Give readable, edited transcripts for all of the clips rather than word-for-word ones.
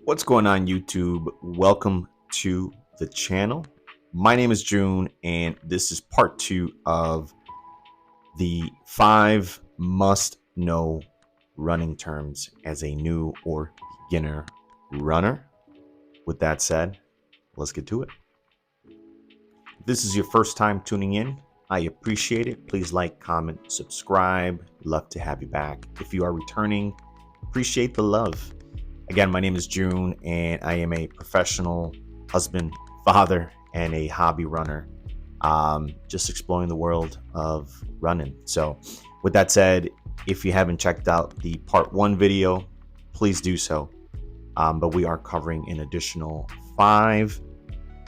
What's going on, YouTube? Welcome to the channel. My name is June, and this is part 2 of the 5 must-know running terms as a new or beginner runner. With that said, let's get to it. If this is your first time tuning in, I appreciate it. Please like, comment, subscribe. Love to have you back. If you are returning, appreciate the love. Again, my name is June, and I am a professional husband, father, and a hobby runner, just exploring the world of running. So with that said, if you haven't checked out the part 1 video, please do so. But we are covering an additional 5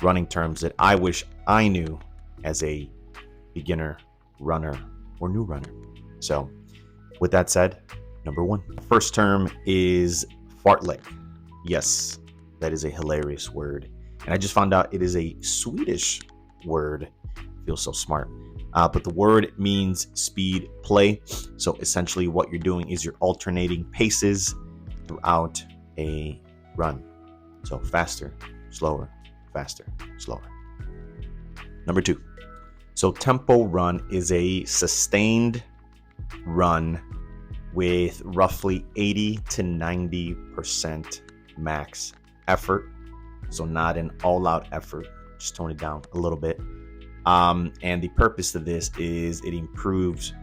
running terms that I wish I knew as a beginner runner or new runner. So with that said, number 1, first term is Fartlek. Yes, that is a hilarious word. And I just found out it is a Swedish word. Feels so smart. But the word means speed play. So essentially what you're doing is you're alternating paces throughout a run. So faster, slower, faster, slower. Number 2. So tempo run is a sustained run with roughly 80 to 90% max effort. So not an all-out effort, just tone it down a little bit. And the purpose of this is it improves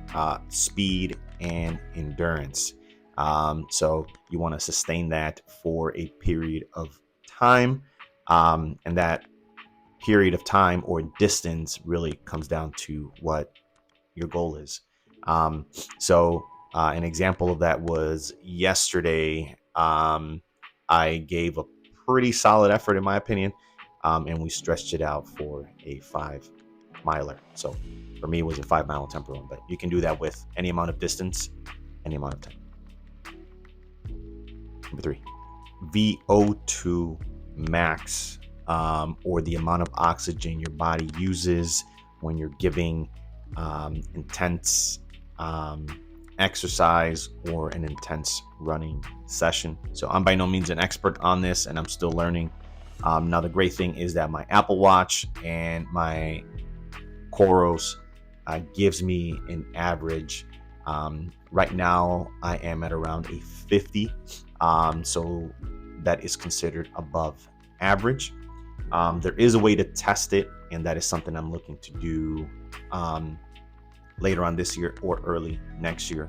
speed and endurance. So you want to sustain that for a period of time. And that period of time or distance really comes down to what your goal is. An example of that was yesterday. I gave a pretty solid effort, in my opinion, and we stretched it out for a 5-miler. So for me, it was a 5-mile tempo run, but you can do that with any amount of distance, any amount of time. Number 3, VO2 Max, or the amount of oxygen your body uses when you're giving intense exercise or an intense running session. So I'm by no means an expert on this, and I'm still learning. Now the great thing is that my Apple Watch and my Coros gives me an average. Right now I am at around a 50, so that is considered above average. There is a way to test it, and that is something I'm looking to do later on this year or early next year,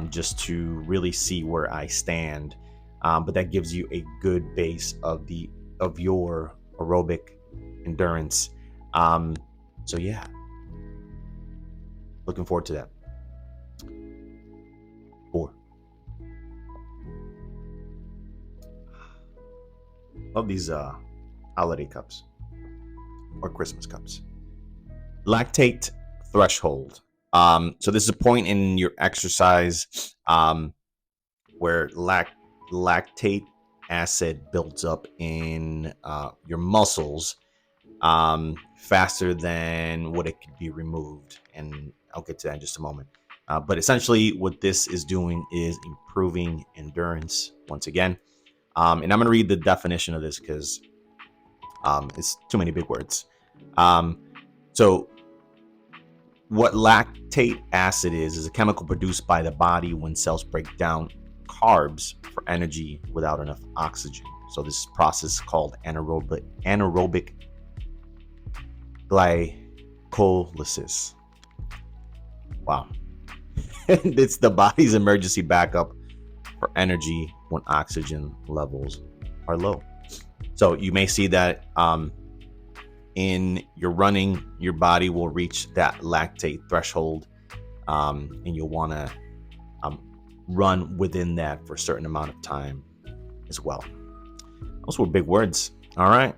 just to really see where I stand. But that gives you a good base of your aerobic endurance. So yeah, looking forward to that. 4. Love these holiday cups or Christmas cups. Lactate threshold. So this is a point in your exercise where lactate acid builds up in your muscles faster than what it could be removed, and I'll get to that in just a moment. But essentially what this is doing is improving endurance once again. And I'm going to read the definition of this because it's too many big words. So what lactate acid is a chemical produced by the body when cells break down carbs for energy without enough oxygen. So this process is called anaerobic glycolysis. Wow. It's the body's emergency backup for energy when oxygen levels are low. So you may see that in your running, your body will reach that lactate threshold, and you'll want to run within that for a certain amount of time as well. Those were big words. All right.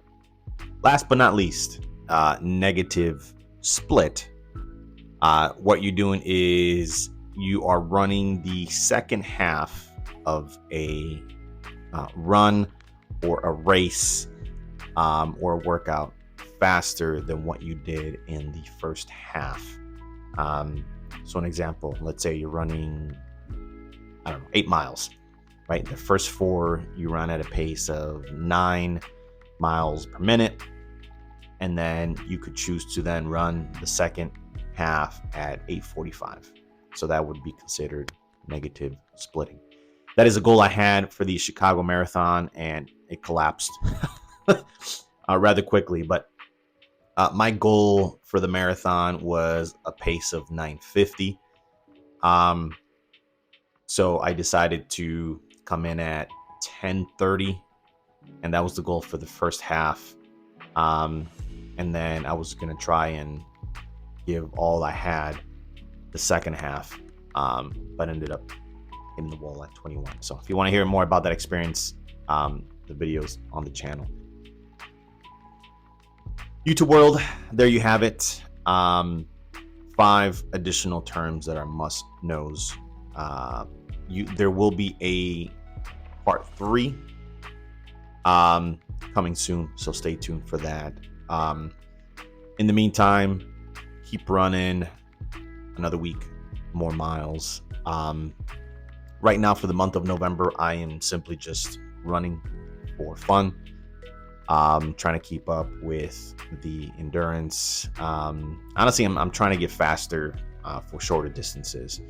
Last but not least, negative split. What you're doing is you are running the second half of a run or a race or a workout faster than what you did in the first half. So an example, let's say you're running, 8 miles. right? The first 4 you run at a pace of 9 miles per minute, and then you could choose to then run the second half at 8:45. So that would be considered negative splitting. That is a goal I had for the Chicago Marathon, and it collapsed rather quickly. But my goal for the marathon was a pace of 9:50. So I decided to come in at 10:30, and that was the goal for the first half. And then I was gonna try and give all I had the second half, but ended up hitting the wall at 21. So if you want to hear more about that experience, the videos on the channel. YouTube world, there you have it. 5 additional terms that are must knows. There will be a part 3 coming soon, so stay tuned for that. In the meantime, keep running. Another week, more miles. Right now, for the month of November, I am simply just running for fun. Trying to keep up with the endurance. Honestly, I'm trying to get faster for shorter distances.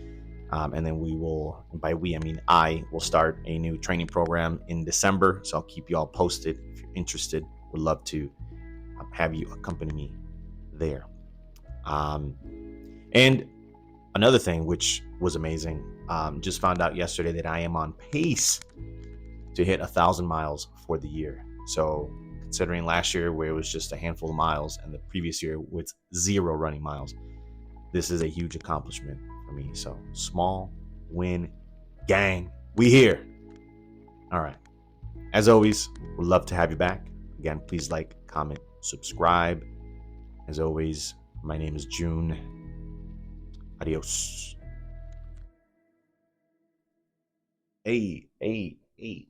And then we will, and by we, I mean I will start a new training program in December. So I'll keep you all posted. If you're interested, would love to have you accompany me there. And another thing, which was amazing, just found out yesterday that I am on pace to hit 1,000 miles for the year. So considering last year where it was just a handful of miles and the previous year with 0 running miles, this is a huge accomplishment for me. So small win, gang, we here. All right. As always, would love to have you back. Again, please like, comment, subscribe. As always, my name is June. Adios. Hey.